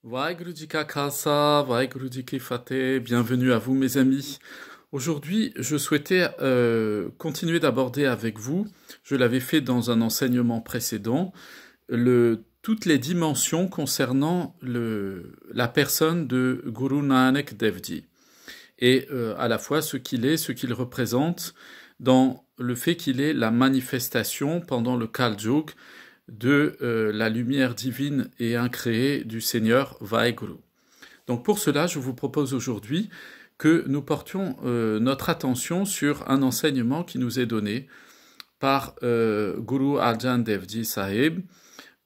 Waheguru Ji Ka Khalsa, Waheguru Ji Ki Fateh, bienvenue à vous mes amis. Aujourd'hui, je souhaitais continuer d'aborder avec vous, je l'avais fait dans un enseignement précédent, toutes les dimensions concernant la personne de Guru Nanak Dev Ji. Et à la fois ce qu'il est, ce qu'il représente, dans le fait qu'il est la manifestation pendant le Kal Yuga de la lumière divine et incréée du Seigneur Vaheguru. Donc pour cela, je vous propose aujourd'hui que nous portions notre attention sur un enseignement qui nous est donné par Guru Arjan Dev Ji Sahib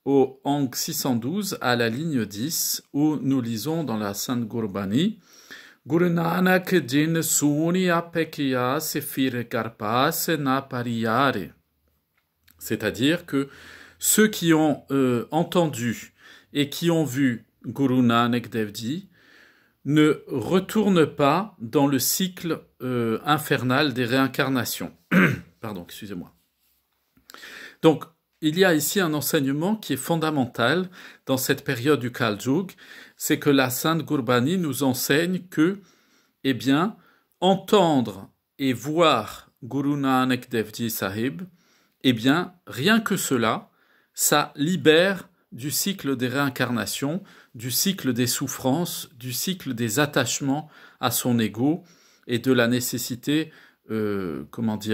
au Ang 612 à la ligne 10 où nous lisons dans la Sainte Gurbani Guru Nanak Jin Suni Apekiya Sefir Garpas Na Pariyare, c'est-à-dire que ceux qui ont entendu et qui ont vu Guru Nanak Dev Ji ne retournent pas dans le cycle infernal des réincarnations. Pardon, excusez-moi. Donc, il y a ici un enseignement qui est fondamental dans cette période du Kal Yuga, c'est que la Sainte Gurbani nous enseigne que, eh bien, entendre et voir Guru Nanak Dev Ji Sahib, eh bien, rien que cela, ça libère du cycle des réincarnations, du cycle des souffrances, du cycle des attachements à son ego et de la nécessité,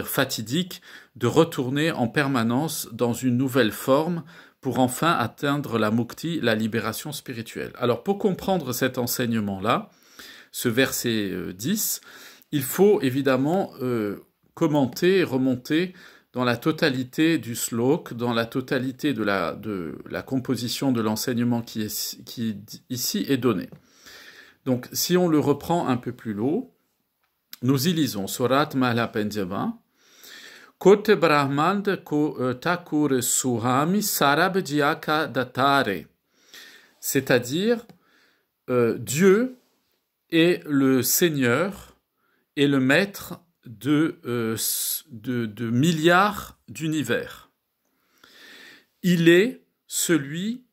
fatidique de retourner en permanence dans une nouvelle forme pour enfin atteindre la mukti, la libération spirituelle. Alors pour comprendre cet enseignement-là, ce verset 10, il faut évidemment commenter et remonter dans la totalité du slok, dans la totalité de la composition de l'enseignement qui ici est donné. Donc, si on le reprend un peu plus haut, nous y lisons Surat Mahla Panjava, Kote Brahmand ko Thakur Suhami Sarab Jiaka Datare, c'est-à-dire Dieu est le Seigneur et le Maître de milliards d'univers. Il est celui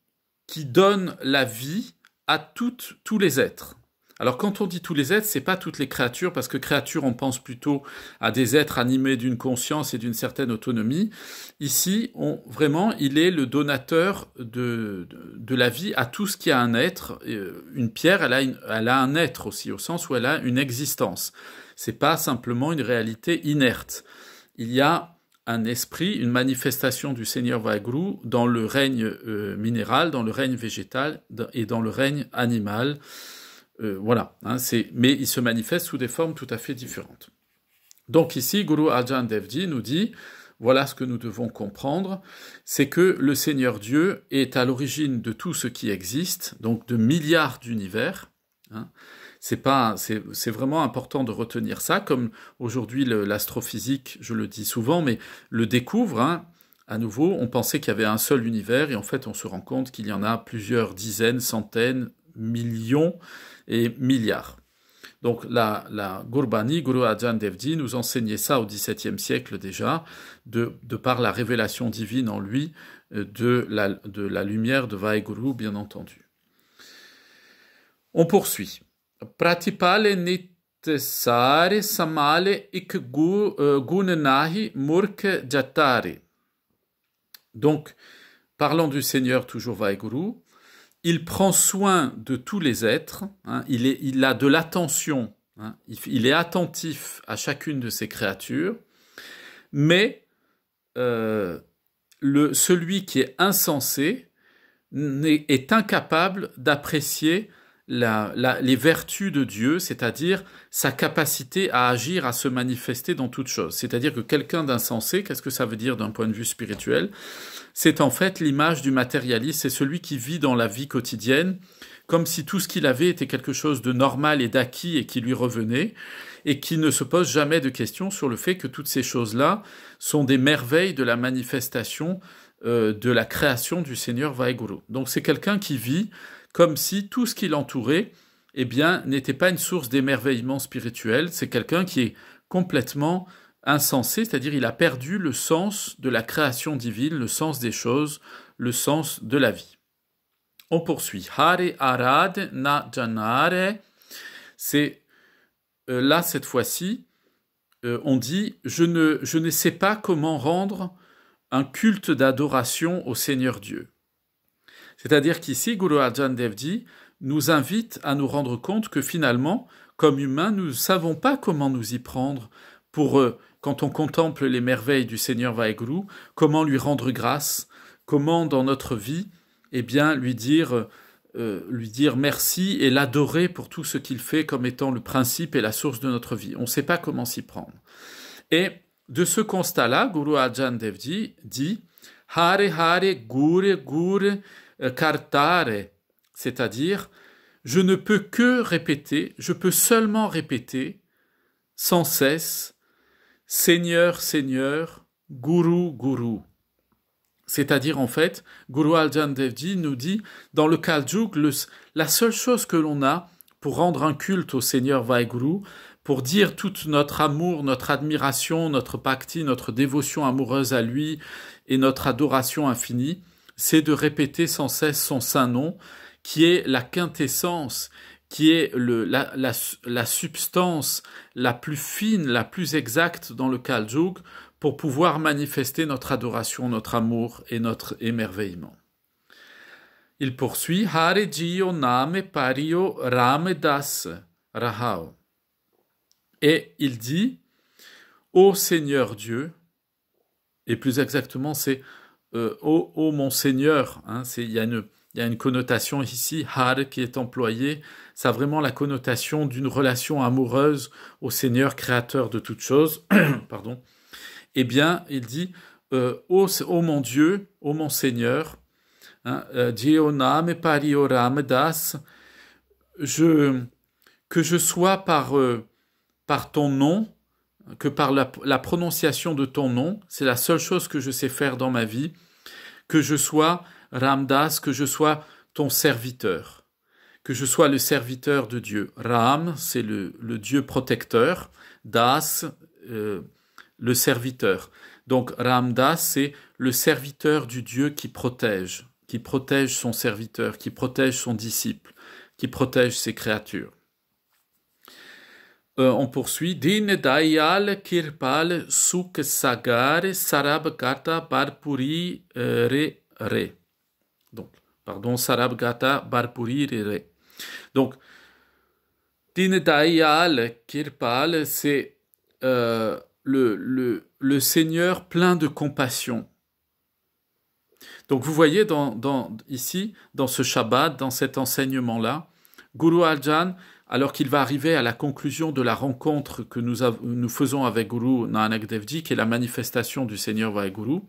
qui donne la vie à tous les êtres. Alors quand on dit tous les êtres, c'est pas toutes les créatures, parce que créatures, on pense plutôt à des êtres animés d'une conscience et d'une certaine autonomie. Ici, vraiment, il est le donateur de la vie à tout ce qui a un être. Une pierre, elle a un être aussi, au sens où elle a une existence. C'est pas simplement une réalité inerte. Il y a un esprit, une manifestation du Seigneur Vaheguru dans le règne minéral, dans le règne végétal et dans le règne animal. Voilà, mais il se manifeste sous des formes tout à fait différentes. Donc ici, Guru Arjan Dev Ji nous dit, voilà ce que nous devons comprendre, c'est que le Seigneur Dieu est à l'origine de tout ce qui existe, donc de milliards d'univers. C'est vraiment important de retenir ça, comme aujourd'hui l'astrophysique, je le dis souvent, mais le découvre. À nouveau, on pensait qu'il y avait un seul univers, et en fait on se rend compte qu'il y en a plusieurs dizaines, centaines, millions et milliards. Donc la Gurbani, Guru Arjan Dev Ji, nous enseignait ça au XVIIe siècle déjà, de par la révélation divine en lui, de la lumière de Vaheguru, bien entendu. On poursuit. Pratipale nitesare samale ik gunnahi murk jatare. Donc, parlant du Seigneur, toujours Vaheguru, il prend soin de tous les êtres, il a de l'attention, il est attentif à chacune de ses créatures, mais celui qui est insensé est incapable d'apprécier les vertus de Dieu, c'est-à-dire sa capacité à agir, à se manifester dans toute chose. C'est-à-dire que quelqu'un d'insensé, qu'est-ce que ça veut dire d'un point de vue spirituel ? C'est en fait l'image du matérialiste, c'est celui qui vit dans la vie quotidienne comme si tout ce qu'il avait était quelque chose de normal et d'acquis et qui lui revenait, et qui ne se pose jamais de questions sur le fait que toutes ces choses-là sont des merveilles de la manifestation de la création du Seigneur Vaheguru. Donc c'est quelqu'un qui vit comme si tout ce qui l'entourait, eh bien, n'était pas une source d'émerveillement spirituel. C'est quelqu'un qui est complètement insensé, c'est-à-dire il a perdu le sens de la création divine, le sens des choses, le sens de la vie. On poursuit. Hare arad na janare. C'est là, cette fois-ci, on dit je ne sais pas comment rendre un culte d'adoration au Seigneur Dieu. C'est-à-dire qu'ici, Guru Arjan Dev Ji nous invite à nous rendre compte que finalement, comme humains, nous ne savons pas comment nous y prendre pour, quand on contemple les merveilles du Seigneur Vaheguru, comment lui rendre grâce, comment dans notre vie, eh bien, lui dire merci et l'adorer pour tout ce qu'il fait comme étant le principe et la source de notre vie. On ne sait pas comment s'y prendre. Et de ce constat-là, Guru Arjan Dev Ji dit « Hare Hare Gure Gure Kartare », c'est-à-dire « Je ne peux que répéter, je peux seulement répéter sans cesse « Seigneur, Seigneur, Guru, Guru ». C'est-à-dire, en fait, Guru Arjan Dev Ji nous dit, dans le Kaljug, la seule chose que l'on a pour rendre un culte au Seigneur Vaheguru, pour dire tout notre amour, notre admiration, notre bhakti, notre dévotion amoureuse à lui et notre adoration infinie, c'est de répéter sans cesse son saint nom, qui est la quintessence, qui est la substance la plus fine, la plus exacte dans le Kaljug, pour pouvoir manifester notre adoration, notre amour et notre émerveillement. Il poursuit « Hare Jiyo Name Pariyo Ramedas Rahao ». Et il dit « Ô Seigneur Dieu », et plus exactement c'est « Ô mon Seigneur hein, », il y a une connotation ici, « Hare » qui est employée, ça a vraiment la connotation d'une relation amoureuse au Seigneur créateur de toutes choses, pardon. Eh bien, il dit ô mon Dieu, ô mon Seigneur, Jiyo Name Pariyo Ramedas, que je sois par ton nom, que par la prononciation de ton nom, c'est la seule chose que je sais faire dans ma vie, que je sois Ramdas, que je sois ton serviteur, que je sois le serviteur de Dieu. Ram, c'est le Dieu protecteur, Das, le serviteur. Donc Ramdas, c'est le serviteur du Dieu qui protège son serviteur, qui protège son disciple, qui protège ses créatures. On poursuit. Din Dayal Kirpal Suk Sagar Sarab Gata Barpuri Re. Donc, pardon, Sarab Gata Barpuri Re. Donc, Din Dayal Kirpal, c'est le Seigneur plein de compassion. Donc vous voyez ici, dans ce Shabbat, dans cet enseignement-là, Guru Arjan, alors qu'il va arriver à la conclusion de la rencontre que nous faisons avec Guru Nanak Dev Ji, qui est la manifestation du Seigneur Vaheguru,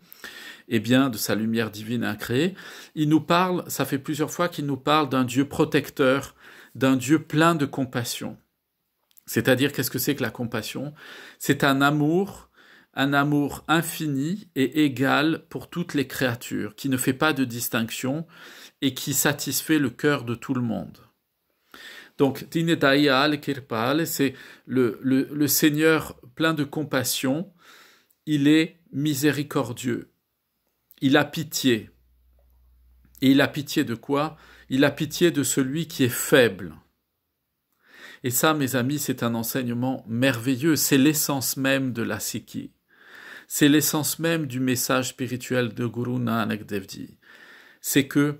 et bien de sa lumière divine incréée, il nous parle, ça fait plusieurs fois qu'il nous parle d'un Dieu protecteur, d'un Dieu plein de compassion. C'est-à-dire, qu'est-ce que c'est que la compassion? C'est un amour infini et égal pour toutes les créatures, qui ne fait pas de distinction et qui satisfait le cœur de tout le monde. Donc, Dinedayal Kirpal, c'est le Seigneur plein de compassion, il est miséricordieux, il a pitié. Et il a pitié de quoi? Il a pitié de celui qui est faible. Et ça, mes amis, c'est un enseignement merveilleux, c'est l'essence même de la Sikhi. C'est l'essence même du message spirituel de Guru Nanak Dev Ji. C'est que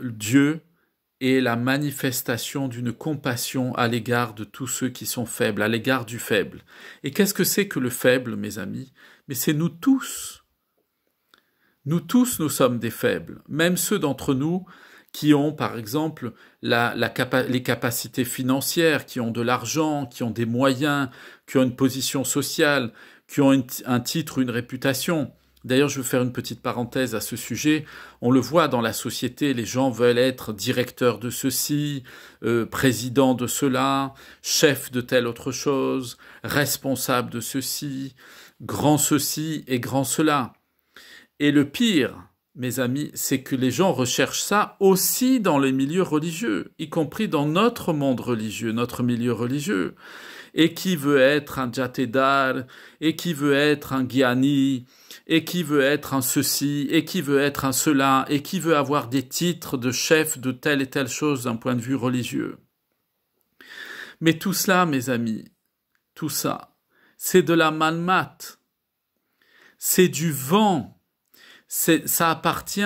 Dieu est la manifestation d'une compassion à l'égard de tous ceux qui sont faibles, à l'égard du faible. Et qu'est-ce que c'est que le faible, mes amis? Mais c'est nous tous. Nous tous, nous sommes des faibles. Même ceux d'entre nous qui ont, par exemple, les capacités financières, qui ont de l'argent, qui ont des moyens, qui ont une position sociale, qui ont un titre, une réputation. D'ailleurs, je veux faire une petite parenthèse à ce sujet. On le voit dans la société, les gens veulent être directeurs de ceci, président de cela, chef de telle autre chose, responsable de ceci et grand cela. Et le pire, mes amis, c'est que les gens recherchent ça aussi dans les milieux religieux, y compris dans notre monde religieux, notre milieu religieux. Et qui veut être un jatedar, et qui veut être un gyani, et qui veut être un ceci, et qui veut être un cela, et qui veut avoir des titres de chef de telle et telle chose d'un point de vue religieux. Mais tout cela, mes amis, tout ça, c'est de la manmat, c'est du vent, ça appartient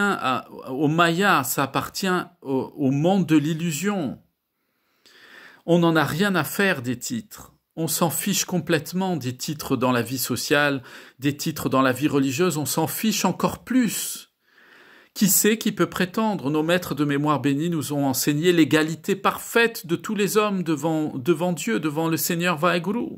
au maya, ça appartient au monde de l'illusion. On n'en a rien à faire des titres. On s'en fiche complètement des titres dans la vie sociale, des titres dans la vie religieuse, on s'en fiche encore plus. Qui sait qui peut prétendre? Nos maîtres de mémoire bénis nous ont enseigné l'égalité parfaite de tous les hommes devant Dieu, devant le Seigneur Vaheguru.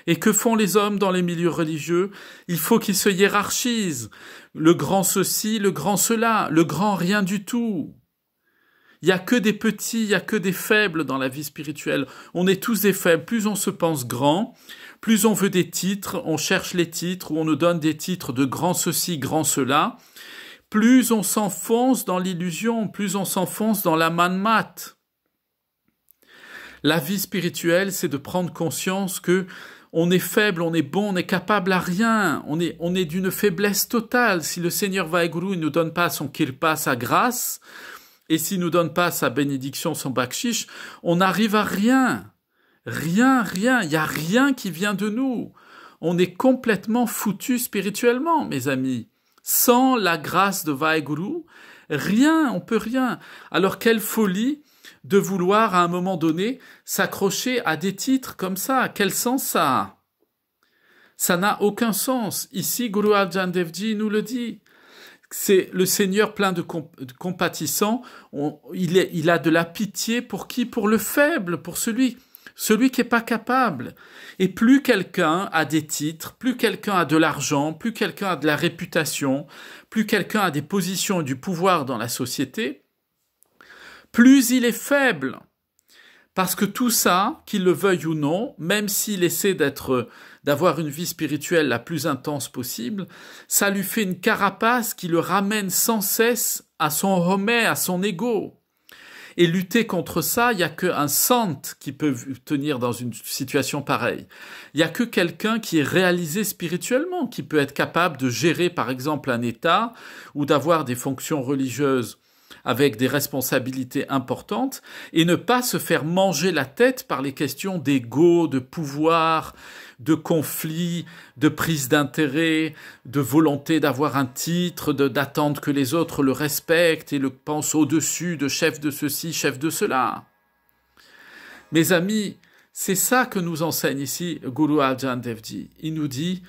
Et que font les hommes dans les milieux religieux? Il faut qu'ils se hiérarchisent. Le grand ceci, le grand cela, le grand rien du tout. Il n'y a que des petits, il n'y a que des faibles dans la vie spirituelle. On est tous des faibles. Plus on se pense grand, plus on veut des titres, on cherche les titres, ou on nous donne des titres de grand ceci, grand cela. Plus on s'enfonce dans l'illusion, plus on s'enfonce dans la manmat. La vie spirituelle, c'est de prendre conscience que on est faible, on est bon, on est capable à rien. On est d'une faiblesse totale. Si le Seigneur Vaheguru ne nous donne pas son kirpa, sa grâce, et s'il nous donne pas sa bénédiction, son bakshish, on n'arrive à rien. Rien. Il n'y a rien qui vient de nous. On est complètement foutu spirituellement, mes amis. Sans la grâce de Vaheguru, rien, on peut rien. Alors quelle folie de vouloir à un moment donné s'accrocher à des titres comme ça. Quel sens ça a? Ça n'a aucun sens. Ici, Guru Arjan Dev Ji nous le dit. C'est le Seigneur plein de compatissant. Il a de la pitié pour qui? Pour le faible, pour celui qui est pas capable. Et plus quelqu'un a des titres, plus quelqu'un a de l'argent, plus quelqu'un a de la réputation, plus quelqu'un a des positions et du pouvoir dans la société, plus il est faible. Parce que tout ça, qu'il le veuille ou non, même s'il essaie d'avoir une vie spirituelle la plus intense possible, ça lui fait une carapace qui le ramène sans cesse à son homais, à son ego. Et lutter contre ça, il n'y a qu'un sant qui peut tenir dans une situation pareille. Il n'y a que quelqu'un qui est réalisé spirituellement, qui peut être capable de gérer par exemple un État ou d'avoir des fonctions religieuses avec des responsabilités importantes et ne pas se faire manger la tête par les questions d'ego, de pouvoir, de conflit, de prise d'intérêt, de volonté d'avoir un titre, d'attendre que les autres le respectent et le pensent au-dessus de chef de ceci, chef de cela. Mes amis, c'est ça que nous enseigne ici Guru Arjan Dev Ji. Il nous dit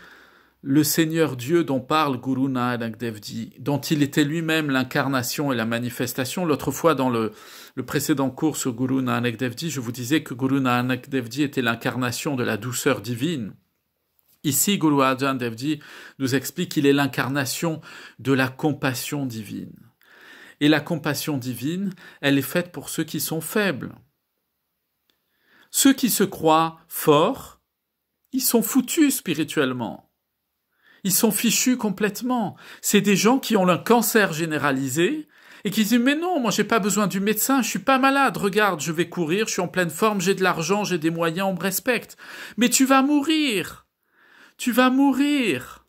le Seigneur Dieu dont parle Guru Nanak Dev Ji, dont il était lui-même l'incarnation et la manifestation. L'autre fois, dans le précédent cours sur Guru Nanak Dev Ji, je vous disais que Guru Nanak Dev Ji était l'incarnation de la douceur divine. Ici, Guru Arjan Dev Ji nous explique qu'il est l'incarnation de la compassion divine. Et la compassion divine, elle est faite pour ceux qui sont faibles. Ceux qui se croient forts, ils sont foutus spirituellement. Ils sont fichus complètement. C'est des gens qui ont un cancer généralisé et qui disent « Mais non, moi j'ai pas besoin du médecin, je suis pas malade, regarde, je vais courir, je suis en pleine forme, j'ai de l'argent, j'ai des moyens, on me respecte. » Mais tu vas mourir. Tu vas mourir.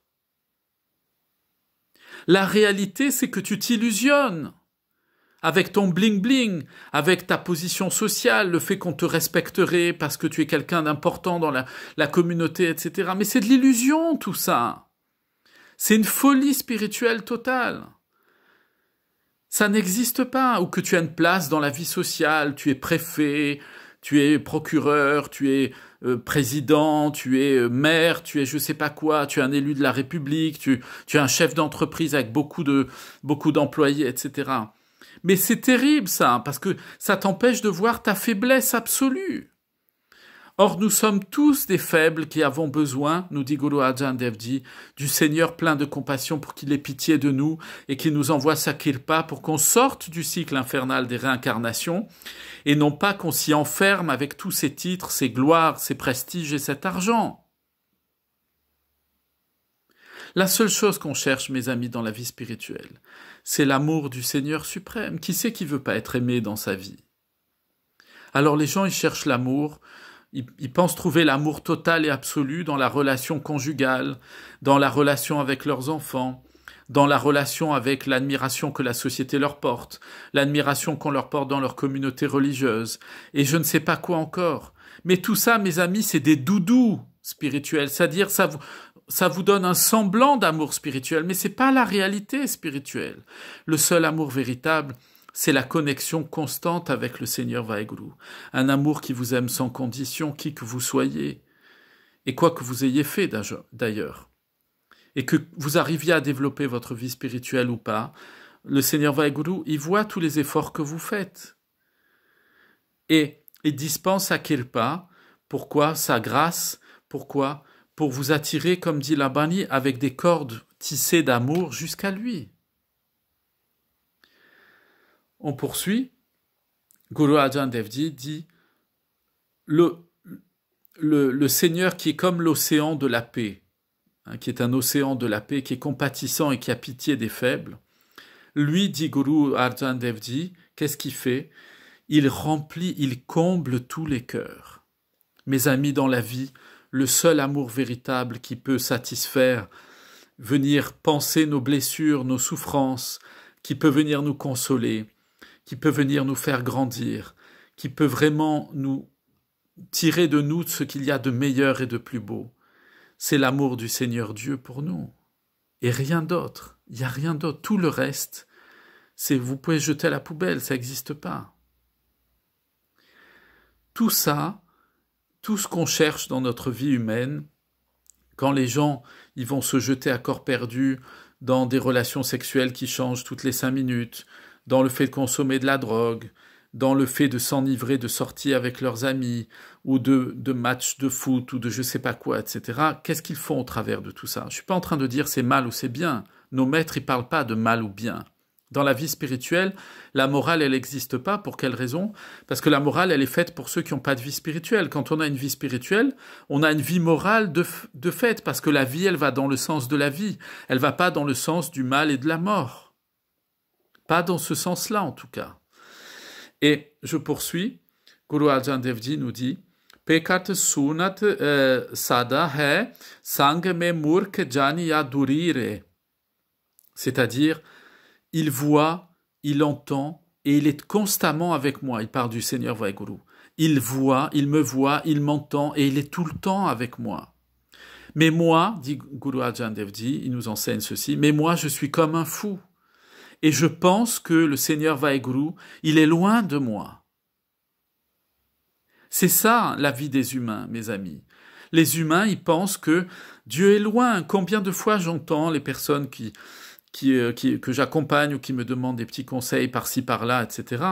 La réalité, c'est que tu t'illusionnes. Avec ton bling-bling, avec ta position sociale, le fait qu'on te respecterait parce que tu es quelqu'un d'important dans la communauté, etc. Mais c'est de l'illusion, tout ça. C'est une folie spirituelle totale. Ça n'existe pas. Ou que tu as une place dans la vie sociale, tu es préfet, tu es procureur, tu es président, tu es maire, tu es je sais pas quoi, tu es un élu de la République, tu es un chef d'entreprise avec beaucoup d'employés, etc. Mais c'est terrible ça, parce que ça t'empêche de voir ta faiblesse absolue. Or, nous sommes tous des faibles qui avons besoin, nous dit Guru Arjan Dev Ji, du Seigneur plein de compassion pour qu'il ait pitié de nous et qu'il nous envoie sa kirpa pour qu'on sorte du cycle infernal des réincarnations et non pas qu'on s'y enferme avec tous ces titres, ces gloires, ces prestiges et cet argent. La seule chose qu'on cherche, mes amis, dans la vie spirituelle, c'est l'amour du Seigneur suprême. Qui c'est qui veut pas être aimé dans sa vie? Alors les gens, ils cherchent l'amour, ils pensent trouver l'amour total et absolu dans la relation conjugale, dans la relation avec leurs enfants, dans la relation avec l'admiration que la société leur porte, l'admiration qu'on leur porte dans leur communauté religieuse, et je ne sais pas quoi encore. Mais tout ça, mes amis, c'est des doudous spirituels, c'est-à-dire ça vous donne un semblant d'amour spirituel, mais c'est pas la réalité spirituelle. Le seul amour véritable, c'est la connexion constante avec le Seigneur Vaheguru. Un amour qui vous aime sans condition, qui que vous soyez, et quoi que vous ayez fait d'ailleurs. Et que vous arriviez à développer votre vie spirituelle ou pas, le Seigneur Vaheguru, il voit tous les efforts que vous faites. Et il dispense à Kirpa, pourquoi sa grâce, pourquoi pour vous attirer, comme dit la Bani, avec des cordes tissées d'amour jusqu'à lui. On poursuit. Guru Arjan Devji dit le Seigneur qui est comme l'océan de la paix, qui est un océan de la paix, qui est compatissant et qui a pitié des faibles. Lui, dit Guru Arjan Devji, qu'est-ce qu'il fait? Il remplit, il comble tous les cœurs. Mes amis, dans la vie, le seul amour véritable qui peut satisfaire, venir penser nos blessures, nos souffrances, qui peut venir nous consoler, qui peut venir nous faire grandir, qui peut vraiment nous tirer de nous ce qu'il y a de meilleur et de plus beau. C'est l'amour du Seigneur Dieu pour nous. Et rien d'autre. Il n'y a rien d'autre. Tout le reste, c'est vous pouvez jeter à la poubelle, ça n'existe pas. Tout ça, tout ce qu'on cherche dans notre vie humaine, quand les gens ils vont se jeter à corps perdu dans des relations sexuelles qui changent toutes les 5 minutes, dans le fait de consommer de la drogue, dans le fait de s'enivrer, de sortir avec leurs amis, ou de matchs de foot, ou de je sais pas quoi, etc. Qu'est-ce qu'ils font au travers de tout ça? Je ne suis pas en train de dire c'est mal ou c'est bien. Nos maîtres, ils parlent pas de mal ou bien. Dans la vie spirituelle, la morale, elle n'existe pas. Pour quelle raison? Parce que la morale, elle est faite pour ceux qui n'ont pas de vie spirituelle. Quand on a une vie spirituelle, on a une vie morale de fait, parce que la vie, elle va dans le sens de la vie. Elle va pas dans le sens du mal et de la mort. Pas dans ce sens-là, en tout cas. Et je poursuis. Guru Arjan Devji nous dit Pekat sunat sada hai sang me murk jani ya durire. C'est-à-dire, il voit, il entend, et il est constamment avec moi. Il parle du Seigneur Vaheguru. Il voit, il me voit, il m'entend, et il est tout le temps avec moi. Mais moi, dit Guru Arjan Devji, il nous enseigne ceci, mais moi, je suis comme un fou. Et je pense que le Seigneur Vaheguru, il est loin de moi. C'est ça, la vie des humains, mes amis. Les humains, ils pensent que Dieu est loin. Combien de fois j'entends les personnes que j'accompagne ou qui me demandent des petits conseils par-ci, par-là, etc.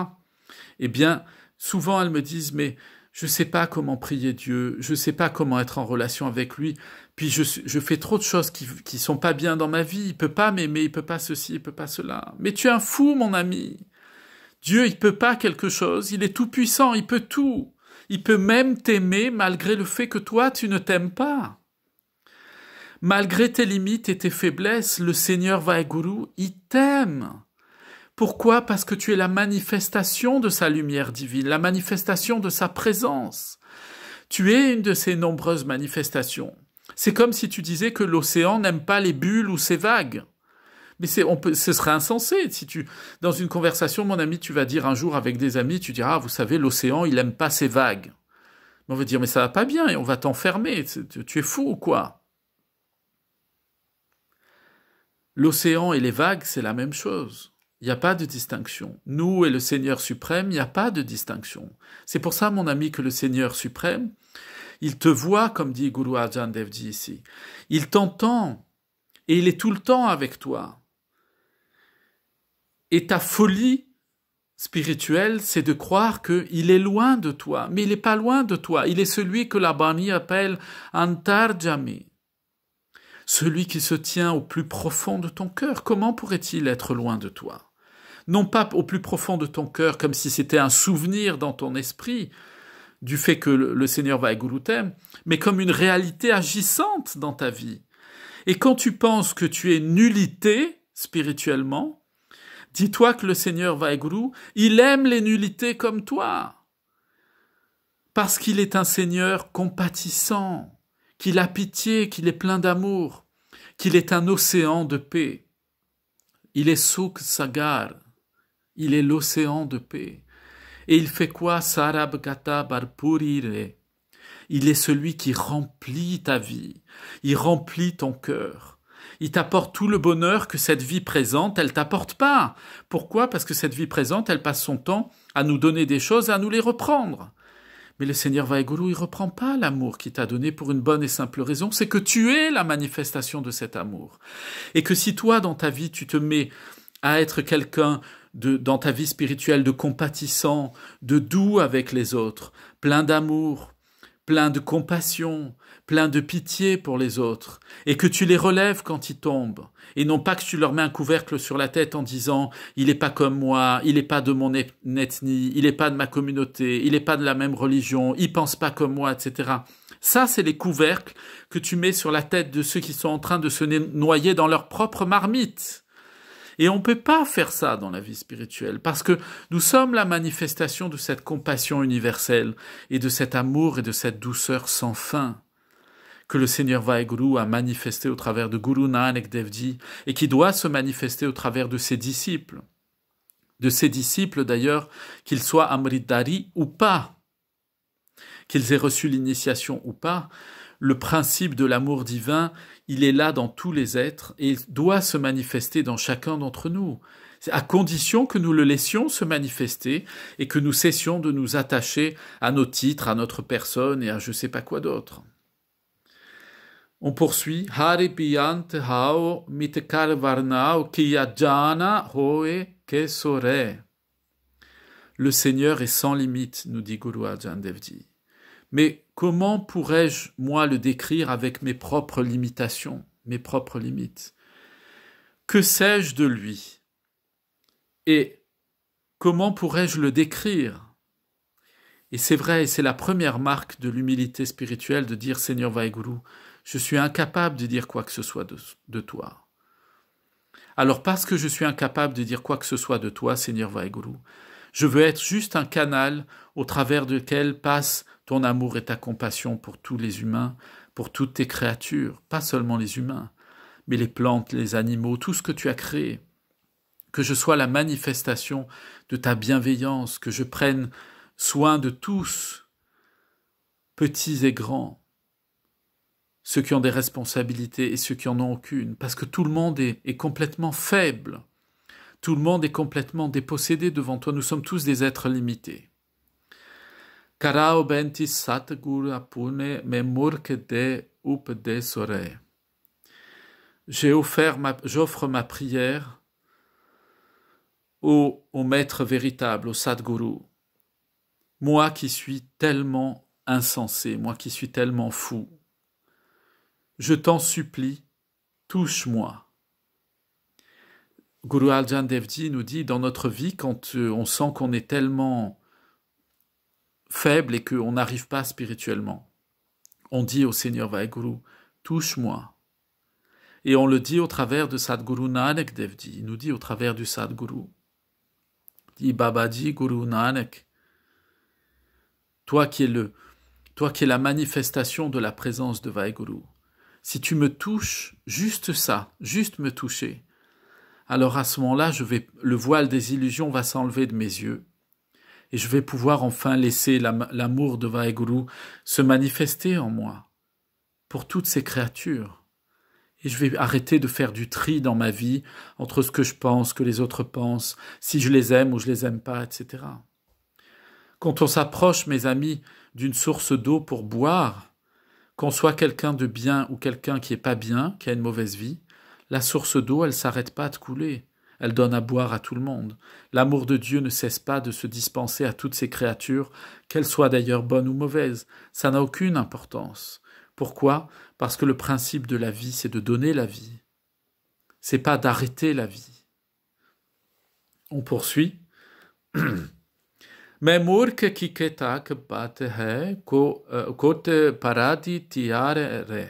Eh bien, souvent elles me disent, mais je ne sais pas comment prier Dieu, je ne sais pas comment être en relation avec lui, puis je fais trop de choses qui ne sont pas bien dans ma vie, il ne peut pas m'aimer, il ne peut pas ceci, il ne peut pas cela. Mais tu es un fou, mon ami. Dieu, il ne peut pas quelque chose, il est tout puissant, il peut tout. Il peut même t'aimer malgré le fait que toi, tu ne t'aimes pas. Malgré tes limites et tes faiblesses, le Seigneur Vaheguru, il t'aime. Pourquoi? Parce que tu es la manifestation de sa lumière divine, la manifestation de sa présence. Tu es une de ces nombreuses manifestations. C'est comme si tu disais que l'océan n'aime pas les bulles ou ses vagues. Mais ce serait insensé. Si dans une conversation, mon ami, tu vas dire un jour avec des amis, tu diras, ah, vous savez, l'océan, il n'aime pas ses vagues. On va dire, mais ça va pas bien et on va t'enfermer. Tu es fou ou quoi? L'océan et les vagues, c'est la même chose. Il n'y a pas de distinction. Nous et le Seigneur suprême, il n'y a pas de distinction. C'est pour ça, mon ami, que le Seigneur suprême, il te voit, comme dit Guru Arjan Devji ici. Il t'entend et il est tout le temps avec toi. Et ta folie spirituelle, c'est de croire qu'il est loin de toi. Mais il n'est pas loin de toi. Il est celui que la Bani appelle Antarjami. Celui qui se tient au plus profond de ton cœur. Comment pourrait-il être loin de toi? Non pas au plus profond de ton cœur, comme si c'était un souvenir dans ton esprit du fait que le Seigneur Vaheguru t'aime, mais comme une réalité agissante dans ta vie. Et quand tu penses que tu es nullité spirituellement, dis-toi que le Seigneur Vaheguru, il aime les nullités comme toi. Parce qu'il est un Seigneur compatissant, qu'il a pitié, qu'il est plein d'amour, qu'il est un océan de paix. Il est Sukh Sagar, il est l'océan de paix. Et il fait quoi? Sarab Gata Barpurire. Il est celui qui remplit ta vie, il remplit ton cœur. Il t'apporte tout le bonheur que cette vie présente, elle t'apporte pas. Pourquoi? Parce que cette vie présente, elle passe son temps à nous donner des choses, à nous les reprendre. Mais le Seigneur Vaheguru, il reprend pas l'amour qu'il t'a donné pour une bonne et simple raison, c'est que tu es la manifestation de cet amour. Et que si toi, dans ta vie, tu te mets à être quelqu'un dans ta vie spirituelle de compatissant, de doux avec les autres, plein d'amour, plein de compassion, plein de pitié pour les autres, et que tu les relèves quand ils tombent, et non pas que tu leur mets un couvercle sur la tête en disant « il n'est pas comme moi, il n'est pas de mon ethnie, il n'est pas de ma communauté, il n'est pas de la même religion, il pense pas comme moi, etc. » Ça, c'est les couvercles que tu mets sur la tête de ceux qui sont en train de se noyer dans leur propre marmite. Et on ne peut pas faire ça dans la vie spirituelle, parce que nous sommes la manifestation de cette compassion universelle et de cet amour et de cette douceur sans fin que le Seigneur Vaheguru a manifesté au travers de Guru Nanak Dev Ji et qui doit se manifester au travers de ses disciples. De ses disciples d'ailleurs, qu'ils soient Amritdhari ou pas, qu'ils aient reçu l'initiation ou pas, le principe de l'amour divin, il est là dans tous les êtres et il doit se manifester dans chacun d'entre nous, à condition que nous le laissions se manifester et que nous cessions de nous attacher à nos titres, à notre personne et à je ne sais pas quoi d'autre. On poursuit. Hari piyant hao mitkar varnao kiyajana hoe kesore. Le Seigneur est sans limite, nous dit Guru Arjan Dev Ji. Mais comment pourrais-je, moi, le décrire avec mes propres limitations, mes propres limites? Que sais-je de lui? Et comment pourrais-je le décrire? Et c'est vrai, et c'est la première marque de l'humilité spirituelle de dire « Seigneur Vaheguru, je suis incapable de dire quoi que ce soit de toi. » Alors parce que je suis incapable de dire quoi que ce soit de toi, Seigneur Vaheguru, je veux être juste un canal au travers duquel passe ton amour et ta compassion pour tous les humains, pour toutes tes créatures, pas seulement les humains, mais les plantes, les animaux, tout ce que tu as créé. Que je sois la manifestation de ta bienveillance, que je prenne soin de tous, petits et grands, ceux qui ont des responsabilités et ceux qui en ont aucune, parce que tout le monde est complètement faible. Tout le monde est complètement dépossédé devant toi. Nous sommes tous des êtres limités. Karao benti satguru apune me murke de up de sore. J'offre ma prière au maître véritable, au Sadguru. Moi qui suis tellement insensé, moi qui suis tellement fou, je t'en supplie, touche-moi. Guru Arjan Dev Ji nous dit, dans notre vie, quand on sent qu'on est tellement faible et qu'on n'arrive pas spirituellement, on dit au Seigneur Vaheguru, touche-moi. Et on le dit au travers de Sadguru Nanak Dev Ji, il nous dit au travers du Sadguru, dit Babaji Guru Nanak, toi qui es la manifestation de la présence de Vaheguru, si tu me touches, juste ça, juste me toucher, alors à ce moment-là, le voile des illusions va s'enlever de mes yeux et je vais pouvoir enfin laisser l'amour de Vaheguru se manifester en moi pour toutes ces créatures. Et je vais arrêter de faire du tri dans ma vie entre ce que je pense, que les autres pensent, si je les aime ou je les aime pas, etc. Quand on s'approche, mes amis, d'une source d'eau pour boire, qu'on soit quelqu'un de bien ou quelqu'un qui est pas bien, qui a une mauvaise vie, la source d'eau, elle s'arrête pas de couler. Elle donne à boire à tout le monde. L'amour de Dieu ne cesse pas de se dispenser à toutes ces créatures, qu'elles soient d'ailleurs bonnes ou mauvaises. Ça n'a aucune importance. Pourquoi? Parce que le principe de la vie, c'est de donner la vie. C'est pas d'arrêter la vie. On poursuit. Mais murk ki ketak bat hai kote paradi tiare re.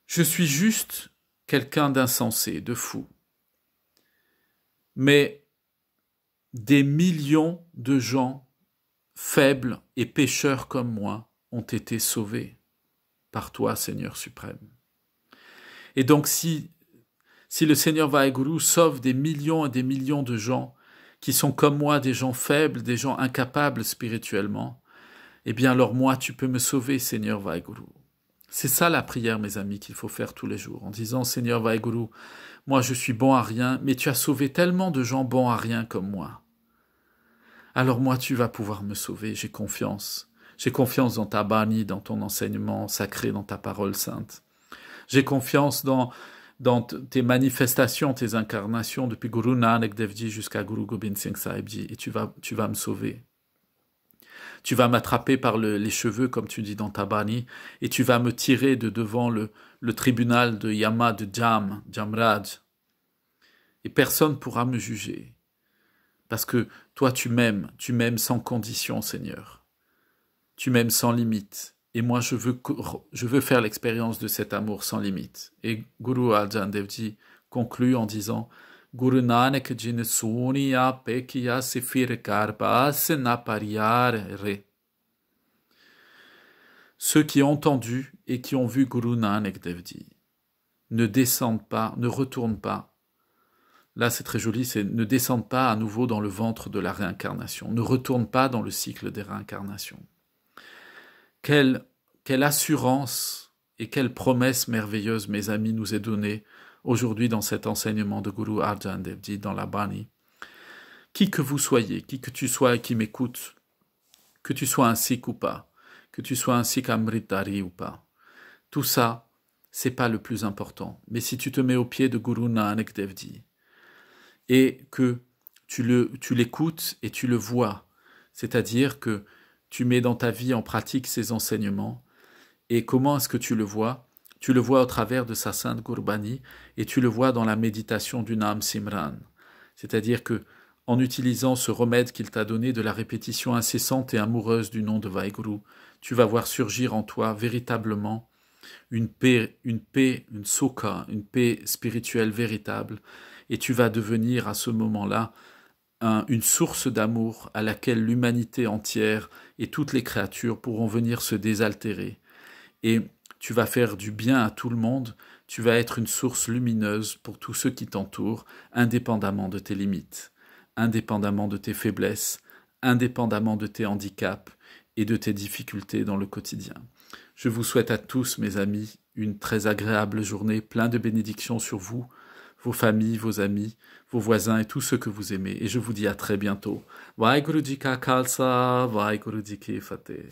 Je suis juste quelqu'un d'insensé, de fou. Mais des millions de gens faibles et pécheurs comme moi ont été sauvés par toi, Seigneur suprême. Et donc si le Seigneur Vaheguru sauve des millions et des millions de gens qui sont comme moi, des gens faibles, des gens incapables spirituellement, eh bien alors moi, tu peux me sauver, Seigneur Vaheguru. C'est ça la prière, mes amis, qu'il faut faire tous les jours, en disant, Seigneur Vaheguru, moi je suis bon à rien, mais tu as sauvé tellement de gens bons à rien comme moi. Alors moi, tu vas pouvoir me sauver, j'ai confiance. J'ai confiance dans ta bani, dans ton enseignement sacré, dans ta parole sainte. J'ai confiance dans tes manifestations, tes incarnations, depuis Guru Nanak Dev Ji jusqu'à Guru Gobind Singh Sahib Ji, et tu vas me sauver. Tu vas m'attraper par les cheveux, comme tu dis dans ta bani, et tu vas me tirer de devant le tribunal de Yama, de Jamraj. Et personne ne pourra me juger. Parce que toi, tu m'aimes sans condition, Seigneur. Tu m'aimes sans limite. Et moi, je veux faire l'expérience de cet amour sans limite. Et Guru Arjan Dev Ji conclut en disant Guru Nanak Ji Suniya Pekiya Sifir Karpa Senapariare. Ceux qui ont entendu et qui ont vu Guru Nanak Dev Ji ne descendent pas, ne retournent pas. Là, c'est très joli, c'est ne descendent pas à nouveau dans le ventre de la réincarnation, ne retournent pas dans le cycle des réincarnations. Quelle assurance et quelle promesse merveilleuse, mes amis, nous est donnée aujourd'hui dans cet enseignement de Guru Arjan Dev Ji, dans la Bani. Qui que vous soyez, qui que tu sois et qui m'écoute, que tu sois un Sikh ou pas, que tu sois un Sikh Amritdhari ou pas, tout ça, c'est pas le plus important. Mais si tu te mets au pied de Guru Nanak Dev Ji, et que tu l'écoutes et tu le vois, c'est-à-dire que tu mets dans ta vie en pratique ces enseignements, et comment est-ce que tu le vois? Tu le vois au travers de sa sainte Gurbani, et tu le vois dans la méditation du Nam Simran, c'est-à-dire que en utilisant ce remède qu'il t'a donné de la répétition incessante et amoureuse du nom de Vaheguru, tu vas voir surgir en toi véritablement une paix, une sukha, une paix spirituelle véritable, et tu vas devenir à ce moment-là une source d'amour à laquelle l'humanité entière et toutes les créatures pourront venir se désaltérer. Et tu vas faire du bien à tout le monde, tu vas être une source lumineuse pour tous ceux qui t'entourent, indépendamment de tes limites, indépendamment de tes faiblesses, indépendamment de tes handicaps et de tes difficultés dans le quotidien. Je vous souhaite à tous, mes amis, une très agréable journée, plein de bénédictions sur vous, vos familles, vos amis, vos voisins et tous ceux que vous aimez. Et je vous dis à très bientôt. Vaheguru Ji Ka Khalsa, Vaheguru Ji Ki Fateh.